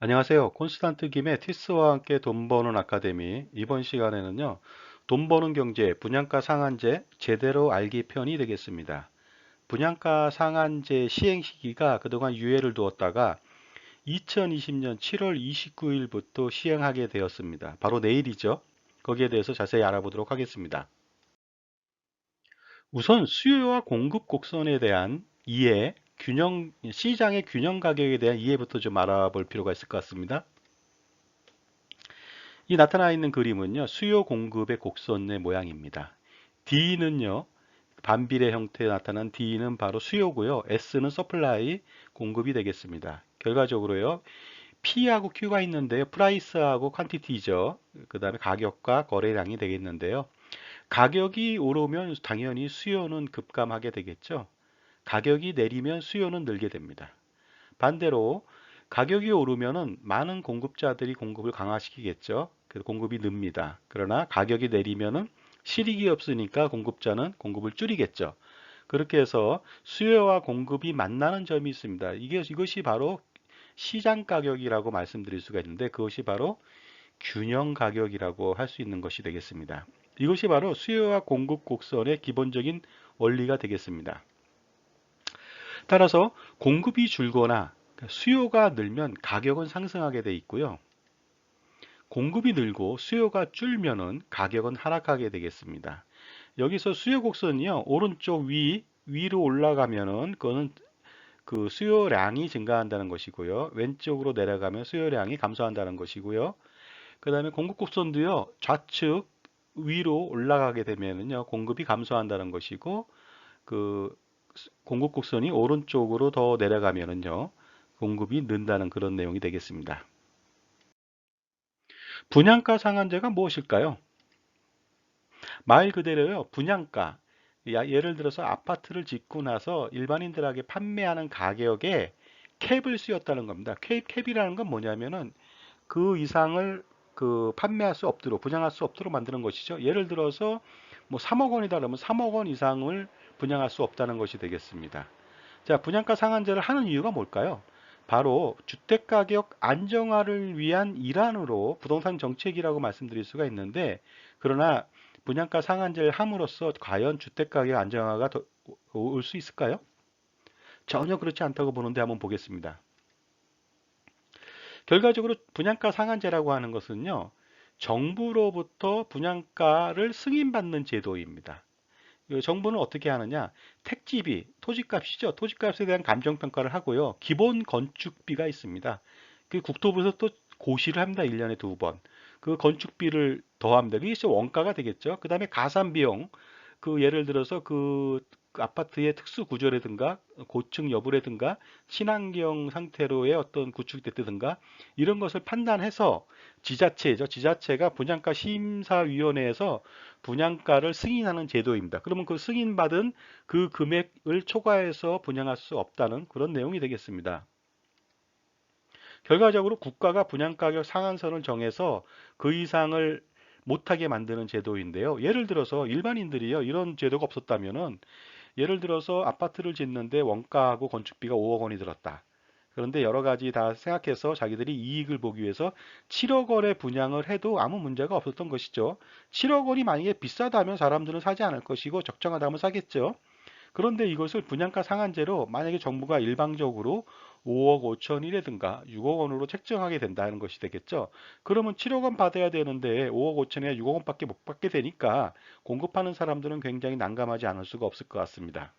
안녕하세요. 콘스탄트 김의 티스와 함께 돈 버는 아카데미. 이번 시간에는요, 돈 버는 경제, 분양가 상한제 제대로 알기 편이 되겠습니다. 분양가 상한제 시행 시기가 그동안 유예를 두었다가 2020년 7월 29일부터 시행하게 되었습니다. 바로 내일이죠. 거기에 대해서 자세히 알아보도록 하겠습니다. 우선 수요와 공급 곡선에 대한 이해, 시장의 균형 가격에 대한 이해부터 좀 알아볼 필요가 있을 것 같습니다. 이 나타나 있는 그림은요, 수요 공급의 곡선의 모양입니다. D는요, 반비례 형태에 나타난 D는 바로 수요고요. S는 서플라이 공급이 되겠습니다. 결과적으로요, P하고 Q가 있는데요. 프라이스하고 퀀티티죠. 그 다음에 가격과 거래량이 되겠는데요. 가격이 오르면 당연히 수요는 급감하게 되겠죠. 가격이 내리면 수요는 늘게 됩니다. 반대로 가격이 오르면은 많은 공급자들이 공급을 강화시키겠죠. 그래서 공급이 늡니다. 그러나 가격이 내리면은 실익이 없으니까 공급자는 공급을 줄이겠죠. 그렇게 해서 수요와 공급이 만나는 점이 있습니다. 이것이 바로 시장 가격이라고 말씀드릴 수가 있는데 그것이 바로 균형 가격이라고 할 수 있는 것이 되겠습니다. 이것이 바로 수요와 공급 곡선의 기본적인 원리가 되겠습니다. 따라서 공급이 줄거나 수요가 늘면 가격은 상승하게 돼 있고요. 공급이 늘고 수요가 줄면은 가격은 하락하게 되겠습니다. 여기서 수요 곡선이요. 오른쪽 위로 올라가면은 그거는 그 수요량이 증가한다는 것이고요. 왼쪽으로 내려가면 수요량이 감소한다는 것이고요. 그 다음에 공급 곡선도요. 좌측 위로 올라가게 되면은요. 공급이 감소한다는 것이고 그 공급 곡선이 오른쪽으로 더 내려가면은요. 공급이 는다는 그런 내용이 되겠습니다. 분양가 상한제가 무엇일까요? 말 그대로요. 분양가. 예를 들어서 아파트를 짓고 나서 일반인들에게 판매하는 가격에 캡을 씌웠다는 겁니다. 캡이라는 건 뭐냐면은 그 이상을 판매할 수 없도록 분양할 수 없도록 만드는 것이죠. 예를 들어서 뭐 3억 원이다 그러면 3억 원 이상을 분양할 수 없다는 것이 되겠습니다. 자, 분양가 상한제를 하는 이유가 뭘까요? 바로 주택가격 안정화를 위한 일환으로 부동산 정책이라고 말씀드릴 수가 있는데, 그러나 분양가 상한제를 함으로써 과연 주택가격 안정화가 올 수 있을까요? 전혀 그렇지 않다고 보는데 한번 보겠습니다. 결과적으로 분양가 상한제라고 하는 것은요, 정부로부터 분양가를 승인받는 제도입니다. 정부는 어떻게 하느냐? 택지비, 토지값이죠. 토지값에 대한 감정평가를 하고요. 기본 건축비가 있습니다. 그 국토부에서 또 고시를 합니다. 1년에 두 번. 그 건축비를 더합니다. 그게 원가가 되겠죠. 그 다음에 가산비용, 예를 들어서 그 아파트의 특수 구조라든가 고층 여부라든가 친환경 상태로의 어떤 구축됐다든가 이런 것을 판단해서 지자체죠. 지자체가 분양가 심사위원회에서 분양가를 승인하는 제도입니다. 그러면 그 승인받은 그 금액을 초과해서 분양할 수 없다는 그런 내용이 되겠습니다. 결과적으로 국가가 분양가격 상한선을 정해서 그 이상을 못하게 만드는 제도인데요. 예를 들어서 일반인들이요, 이런 제도가 없었다면은 예를 들어서 아파트를 짓는데 원가하고 건축비가 5억 원이 들었다. 그런데 여러 가지 다 생각해서 자기들이 이익을 보기 위해서 7억 원의 분양을 해도 아무 문제가 없었던 것이죠. 7억 원이 만약에 비싸다면 사람들은 사지 않을 것이고 적정하다면 사겠죠. 그런데 이것을 분양가 상한제로 만약에 정부가 일방적으로 5억 5천이라든가 6억 원으로 책정하게 된다는 것이 되겠죠. 그러면 7억 원 받아야 되는데 5억 5천에 6억 원밖에 못 받게 되니까 공급하는 사람들은 굉장히 난감하지 않을 수가 없을 것 같습니다.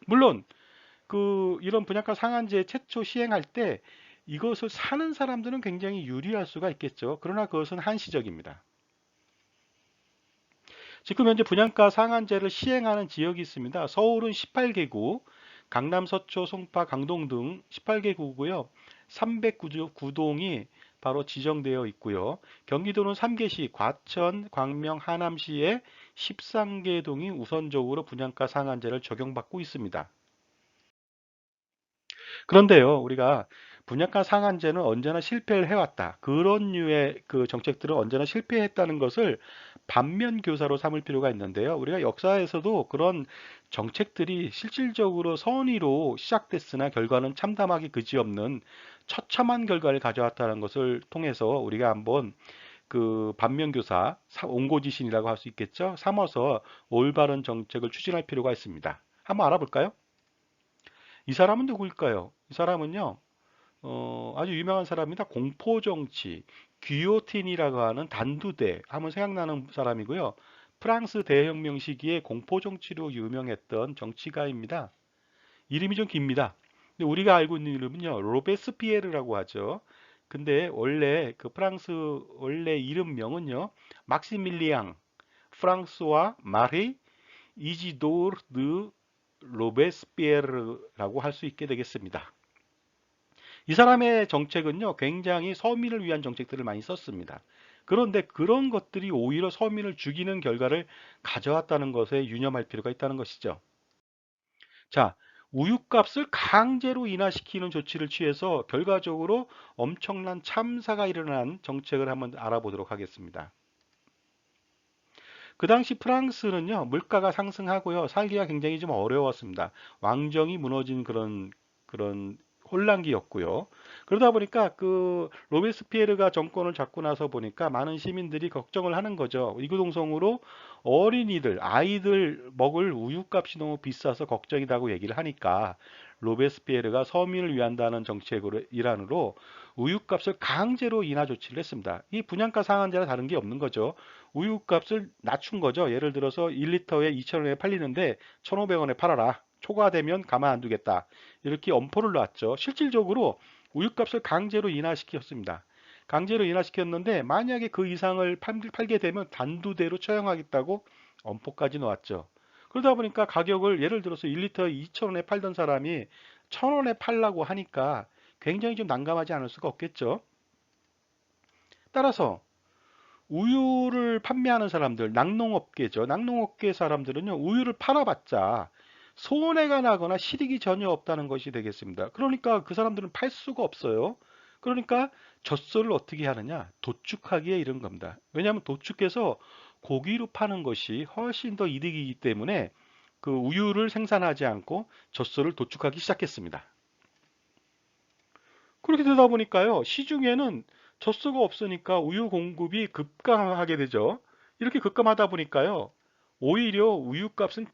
물론 이런 분양가 상한제 최초 시행할 때 이것을 사는 사람들은 굉장히 유리할 수가 있겠죠. 그러나 그것은 한시적입니다. 지금 현재 분양가 상한제를 시행하는 지역이 있습니다. 서울은 18개구, 강남, 서초, 송파, 강동 등 18개구고요. 309동이 바로 지정되어 있고요. 경기도는 3개시, 과천, 광명, 하남시에 13개 동이 우선적으로 분양가 상한제를 적용받고 있습니다. 그런데요, 우리가 분양가 상한제는 언제나 실패를 해왔다. 그런 류의 그 정책들은 언제나 실패했다는 것을 반면 교사로 삼을 필요가 있는데요. 우리가 역사에서도 그런 정책들이 실질적으로 선의로 시작됐으나 결과는 참담하기 그지없는 처참한 결과를 가져왔다는 것을 통해서 우리가 한번 그 반면교사, 온고지신이라고 할 수 있겠죠. 삼어서 올바른 정책을 추진할 필요가 있습니다. 한번 알아볼까요? 이 사람은 누구일까요? 이 사람은요, 아주 유명한 사람입니다. 공포정치, 귀요틴이라고 하는 단두대 하면 생각나는 사람이고요. 프랑스 대혁명 시기에 공포정치로 유명했던 정치가입니다. 이름이 좀 깁니다. 근데 우리가 알고 있는 이름은요, 로베스피에르라고 하죠. 근데 원래 그 프랑스 원래 이름명은요, 막시밀리앙 프랑스와 마리 이지도르 드 로베스피에르라고 할 수 있게 되겠습니다. 이 사람의 정책은요, 굉장히 서민을 위한 정책들을 많이 썼습니다. 그런데 그런 것들이 오히려 서민을 죽이는 결과를 가져왔다는 것에 유념할 필요가 있다는 것이죠. 자, 우유값을 강제로 인하시키는 조치를 취해서 결과적으로 엄청난 참사가 일어난 정책을 한번 알아보도록 하겠습니다. 그 당시 프랑스는요, 물가가 상승하고요, 살기가 굉장히 좀 어려웠습니다. 왕정이 무너진 그런 혼란기였고요. 그러다 보니까 그 로베스피에르가 정권을 잡고 나서 보니까 많은 시민들이 걱정을 하는 거죠. 이구동성으로 어린이들, 아이들 먹을 우유값이 너무 비싸서 걱정이라고 얘기를 하니까 로베스피에르가 서민을 위한다는 정책으로 일환으로 우유값을 강제로 인하 조치를 했습니다. 이 분양가 상한제랑 다른 게 없는 거죠. 우유값을 낮춘 거죠. 예를 들어서 1리터에 2,000원에 팔리는데 1,500원에 팔아라. 초과되면 가만 안 두겠다. 이렇게 엄포를 놨죠. 실질적으로 우유값을 강제로 인하시켰습니다. 강제로 인하시켰는데 만약에 그 이상을 팔게 되면 단두대로 처형하겠다고 엄포까지 놓았죠. 그러다 보니까 가격을 예를 들어서 1리터에 2,000원에 팔던 사람이 1,000원에 팔라고 하니까 굉장히 좀 난감하지 않을 수가 없겠죠. 따라서 우유를 판매하는 사람들, 낙농업계죠. 낙농업계 사람들은요, 우유를 팔아봤자 손해가 나거나 실익이 전혀 없다는 것이 되겠습니다. 그러니까 그 사람들은 팔 수가 없어요. 그러니까 젖소를 어떻게 하느냐? 도축하기에 이른 겁니다. 왜냐하면 도축해서 고기로 파는 것이 훨씬 더 이득이기 때문에 그 우유를 생산하지 않고 젖소를 도축하기 시작했습니다. 그렇게 되다 보니까요, 시중에는 젖소가 없으니까 우유 공급이 급감하게 되죠. 이렇게 급감하다 보니까요, 오히려 우유값은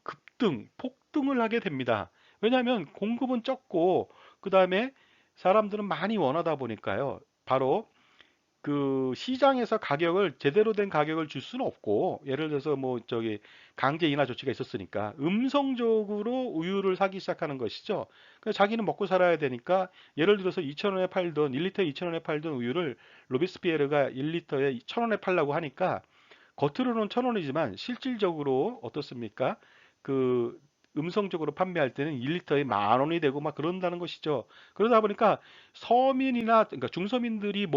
폭등을 하게 됩니다. 왜냐하면 공급은 적고, 그 다음에 사람들은 많이 원하다 보니까요, 바로 그 시장에서 가격을 제대로 된 가격을 줄 수는 없고 예를 들어서 뭐 저기 강제 인하 조치가 있었으니까 음성적으로 우유를 사기 시작하는 것이죠. 그래서 자기는 먹고 살아야 되니까 예를 들어서 2,000원에 팔던 1리터에 2,000원에 팔던 우유를 로비스피에르가 1리터에 1,000원에 팔라고 하니까 겉으로는 1,000원이지만 실질적으로 어떻습니까? 그 음성적으로 판매할 때는 1리터에 10,000원이 되고 막 그런다는 것이죠. 그러다 보니까 서민이나 그러니까 중서민들이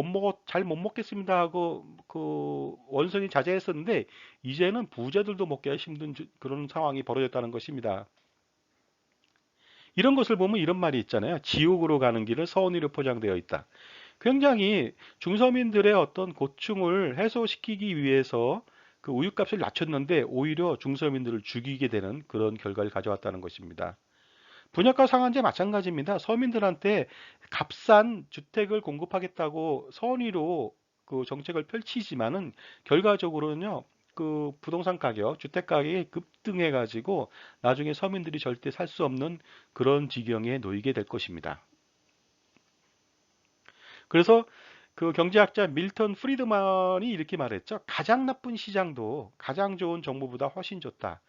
잘 못 먹겠습니다 하고 그 원성이 자제했었는데 이제는 부자들도 먹기가 힘든 그런 상황이 벌어졌다는 것입니다. 이런 것을 보면 이런 말이 있잖아요. 지옥으로 가는 길은 선의로 포장되어 있다. 굉장히 중서민들의 어떤 고충을 해소시키기 위해서 그 우유값을 낮췄는데 오히려 중서민들을 죽이게 되는 그런 결과를 가져왔다는 것입니다. 분양가 상한제 마찬가지입니다. 서민들한테 값싼 주택을 공급하겠다고 선의로 그 정책을 펼치지만은 결과적으로는요. 그 부동산 가격, 주택 가격이 급등해 가지고 나중에 서민들이 절대 살 수 없는 그런 지경에 놓이게 될 것입니다. 그래서 그 경제학자 밀턴 프리드만이 이렇게 말했죠. 가장 나쁜 시장도 가장 좋은 정부보다 훨씬 좋다.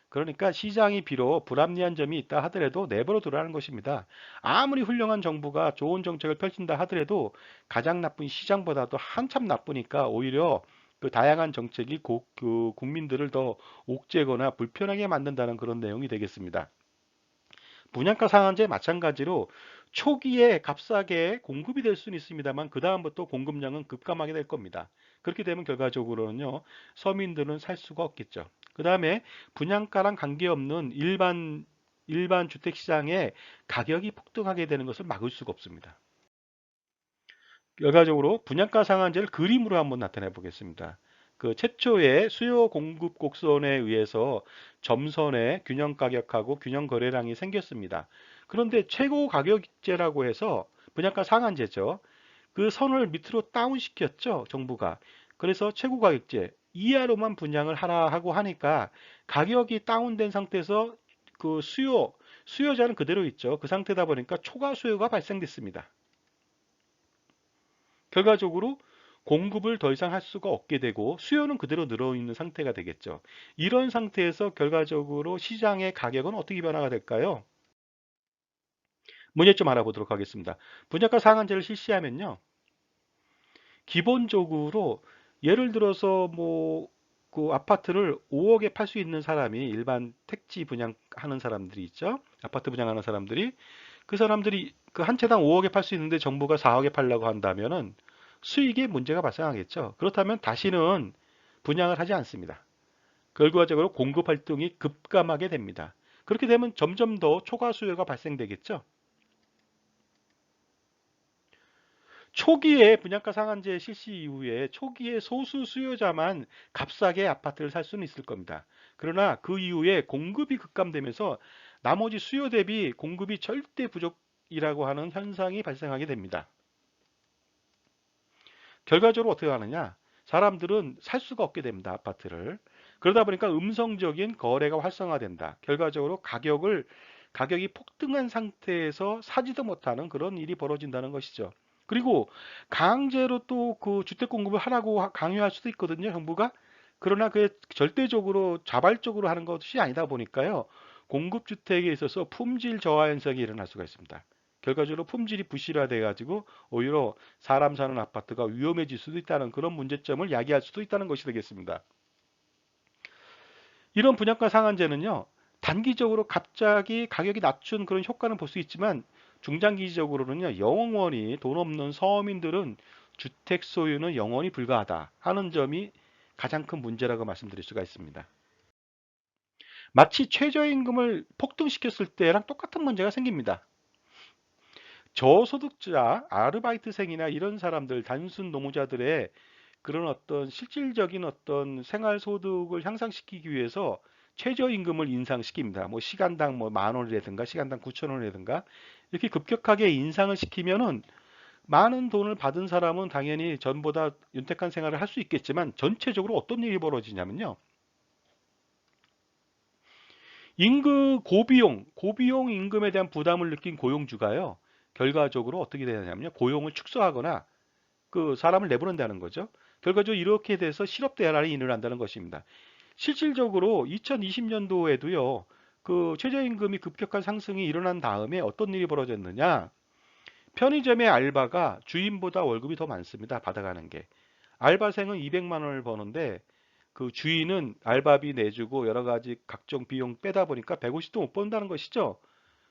그러니까 시장이 비록 불합리한 점이 있다 하더라도 내버려 두라는 것입니다. 아무리 훌륭한 정부가 좋은 정책을 펼친다 하더라도 가장 나쁜 시장보다도 한참 나쁘니까 오히려 그 다양한 정책이 그 국민들을 더 옥죄거나 불편하게 만든다는 그런 내용이 되겠습니다. 분양가 상한제 마찬가지로 초기에 값싸게 공급이 될 수는 있습니다만 그 다음부터 공급량은 급감하게 될 겁니다. 그렇게 되면 결과적으로는요 서민들은 살 수가 없겠죠. 그 다음에 분양가랑 관계없는 일반 주택 시장의 가격이 폭등하게 되는 것을 막을 수가 없습니다. 결과적으로 분양가 상한제를 그림으로 한번 나타내 보겠습니다. 그 최초의 수요 공급 곡선에 의해서 점선의 균형 가격하고 균형 거래량이 생겼습니다. 그런데 최고 가격제라고 해서 분양가 상한제죠. 그 선을 밑으로 다운시켰죠, 정부가. 그래서 최고 가격제 이하로만 분양을 하라 하고 하니까 가격이 다운된 상태에서 그 수요자는 그대로 있죠. 그 상태다 보니까 초과 수요가 발생됐습니다. 결과적으로 공급을 더 이상 할 수가 없게 되고 수요는 그대로 늘어 있는 상태가 되겠죠. 이런 상태에서 결과적으로 시장의 가격은 어떻게 변화가 될까요? 문제점 알아보도록 하겠습니다. 분양가 상한제를 실시하면요. 기본적으로 예를 들어서 뭐 그 아파트를 5억에 팔 수 있는 사람이 일반 택지 분양하는 사람들이 있죠. 아파트 분양하는 사람들이 그 사람들이 그 한 채당 5억에 팔 수 있는데 정부가 4억에 팔려고 한다면은 수익에 문제가 발생하겠죠. 그렇다면 다시는 분양을 하지 않습니다. 결과적으로 공급 활동이 급감하게 됩니다. 그렇게 되면 점점 더 초과 수요가 발생되겠죠. 초기에 분양가 상한제 실시 이후에 초기에 소수 수요자만 값싸게 아파트를 살 수는 있을 겁니다. 그러나 그 이후에 공급이 급감되면서 나머지 수요 대비 공급이 절대 부족이라고 하는 현상이 발생하게 됩니다. 결과적으로 어떻게 하느냐? 사람들은 살 수가 없게 됩니다. 아파트를. 그러다 보니까 음성적인 거래가 활성화된다. 결과적으로 가격이 폭등한 상태에서 사지도 못하는 그런 일이 벌어진다는 것이죠. 그리고 강제로 또 그 주택 공급을 하라고 강요할 수도 있거든요, 정부가. 그러나 그게 절대적으로 자발적으로 하는 것이 아니다 보니까요. 공급 주택에 있어서 품질 저하 현상이 일어날 수가 있습니다. 결과적으로 품질이 부실화돼 가지고 오히려 사람 사는 아파트가 위험해질 수도 있다는 그런 문제점을 야기할 수도 있다는 것이 되겠습니다. 이런 분양가 상한제는요, 단기적으로 갑자기 가격이 낮춘 그런 효과는 볼 수 있지만 중장기적으로는요, 영원히 돈 없는 서민들은 주택 소유는 영원히 불가하다 하는 점이 가장 큰 문제라고 말씀드릴 수가 있습니다. 마치 최저임금을 폭등시켰을 때랑 똑같은 문제가 생깁니다. 저소득자, 아르바이트생이나 이런 사람들, 단순 노무자들의 그런 어떤 실질적인 어떤 생활 소득을 향상시키기 위해서 최저임금을 인상시킵니다. 뭐 시간당 뭐 만 원이라든가 시간당 9천 원이라든가 이렇게 급격하게 인상을 시키면은 많은 돈을 받은 사람은 당연히 전보다 윤택한 생활을 할 수 있겠지만 전체적으로 어떤 일이 벌어지냐면요. 고비용 임금에 대한 부담을 느낀 고용주가요. 결과적으로 어떻게 되냐면요. 고용을 축소하거나 그 사람을 내보낸다는 거죠. 결과적으로 이렇게 돼서 실업 대란이 일어난다는 것입니다. 실질적으로 2020년도에도요. 그 최저임금이 급격한 상승이 일어난 다음에 어떤 일이 벌어졌느냐? 편의점의 알바가 주인보다 월급이 더 많습니다. 받아가는 게. 알바생은 200만 원을 버는데 그 주인은 알바비 내주고 여러 가지 각종 비용 빼다 보니까 150도 못 번다는 것이죠.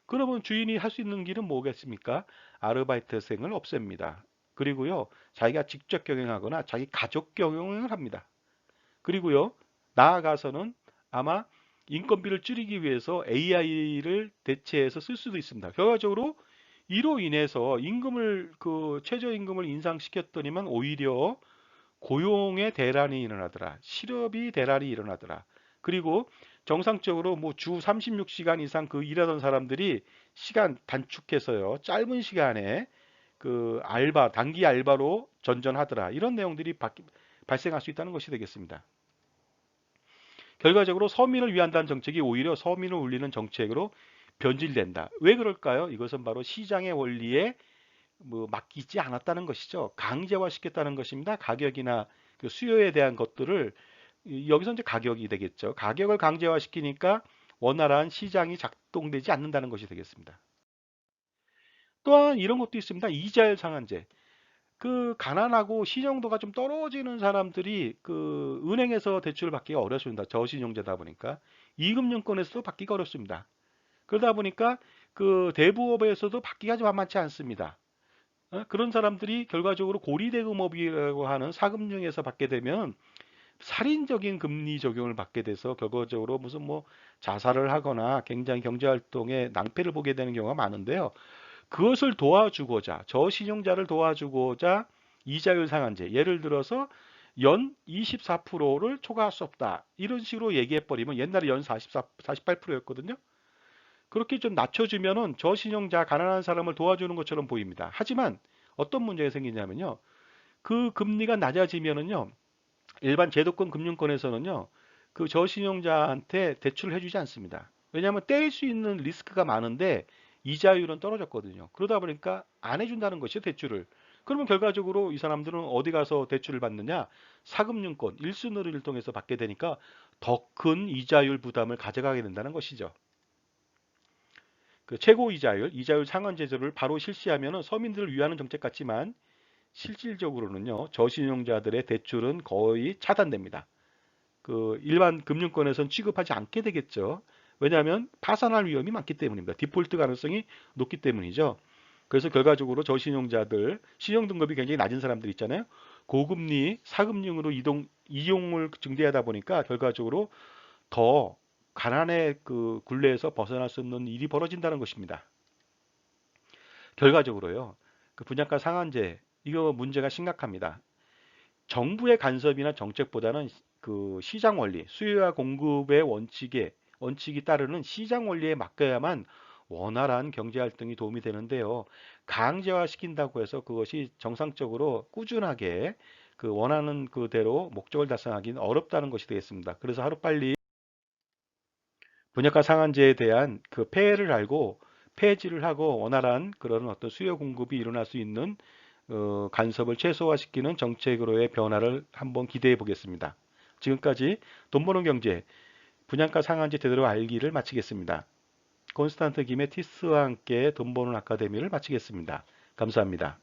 그러면 주인이 할 수 있는 길은 뭐겠습니까? 아르바이트생을 없앱니다. 그리고요, 자기가 직접 경영하거나 자기 가족 경영을 합니다. 그리고요, 나아가서는 아마 인건비를 줄이기 위해서 AI를 대체해서 쓸 수도 있습니다. 결과적으로 이로 인해서 최저임금을 인상시켰더니만 오히려 고용의 대란이 일어나더라. 실업이 대란이 일어나더라. 그리고 정상적으로 뭐 주 36시간 이상 그 일하던 사람들이 시간 단축해서요. 짧은 시간에 그 단기 알바로 전전하더라. 이런 내용들이 발생할 수 있다는 것이 되겠습니다. 결과적으로 서민을 위한다는 정책이 오히려 서민을 울리는 정책으로 변질된다. 왜 그럴까요? 이것은 바로 시장의 원리에 뭐 맡기지 않았다는 것이죠. 강제화시켰다는 것입니다. 가격이나 그 수요에 대한 것들을 여기서 이제 가격이 되겠죠. 가격을 강제화시키니까 원활한 시장이 작동되지 않는다는 것이 되겠습니다. 또한 이런 것도 있습니다. 이자율 상한제. 그 가난하고 신용도가 좀 떨어지는 사람들이 그 은행에서 대출을 받기가 어렵습니다. 저신용자다 보니까 이금융권에서도 받기가 어렵습니다. 그러다 보니까 그 대부업에서도 받기가 좀 만만치 않습니다. 그런 사람들이 결과적으로 고리대금업이라고 하는 사금융에서 받게 되면 살인적인 금리 적용을 받게 돼서 결과적으로 무슨 뭐 자살을 하거나 굉장히 경제활동에 낭패를 보게 되는 경우가 많은데요. 그것을 도와주고자 저신용자를 도와주고자 이자율 상한제, 예를 들어서 연 24%를 초과할 수 없다. 이런 식으로 얘기해버리면 옛날에 연 44, 48%였거든요. 그렇게 좀 낮춰주면은 저신용자, 가난한 사람을 도와주는 것처럼 보입니다. 하지만 어떤 문제가 생기냐면요. 그 금리가 낮아지면은요. 일반 제도권 금융권에서는요. 그 저신용자한테 대출을 해주지 않습니다. 왜냐하면 떼일 수 있는 리스크가 많은데 이자율은 떨어졌거든요. 그러다 보니까 안 해준다는 것이요, 대출을. 그러면 결과적으로 이 사람들은 어디 가서 대출을 받느냐? 사금융권, 일순으로를 통해서 받게 되니까 더 큰 이자율 부담을 가져가게 된다는 것이죠. 그 최고 이자율, 이자율 상한 제도를 바로 실시하면 서민들을 위하는 정책 같지만 실질적으로는요, 저신용자들의 대출은 거의 차단됩니다. 그 일반 금융권에선 취급하지 않게 되겠죠. 왜냐하면 파산할 위험이 많기 때문입니다. 디폴트 가능성이 높기 때문이죠. 그래서 결과적으로 저신용자들, 신용 등급이 굉장히 낮은 사람들 있잖아요. 고금리 사금융으로 이용을 증대하다 보니까 결과적으로 더 가난의 그 굴레에서 벗어날 수 없는 일이 벌어진다는 것입니다. 결과적으로요. 그 분양가 상한제 이거 문제가 심각합니다. 정부의 간섭이나 정책보다는 그 시장 원리, 수요와 공급의 원칙이 따르는 시장 원리에 맡겨야만 원활한 경제 활동이 도움이 되는데요. 강제화 시킨다고 해서 그것이 정상적으로 꾸준하게 그 원하는 그대로 목적을 달성하기는 어렵다는 것이 되겠습니다. 그래서 하루빨리 분양가 상한제에 대한 그 폐해를 알고 폐지를 하고 원활한 그런 어떤 수요 공급이 일어날 수 있는 간섭을 최소화시키는 정책으로의 변화를 한번 기대해 보겠습니다. 지금까지 돈 버는 경제 분양가 상한제 제대로 알기를 마치겠습니다. 콘스탄트 김의 티스와 함께 돈 버는 아카데미를 마치겠습니다. 감사합니다.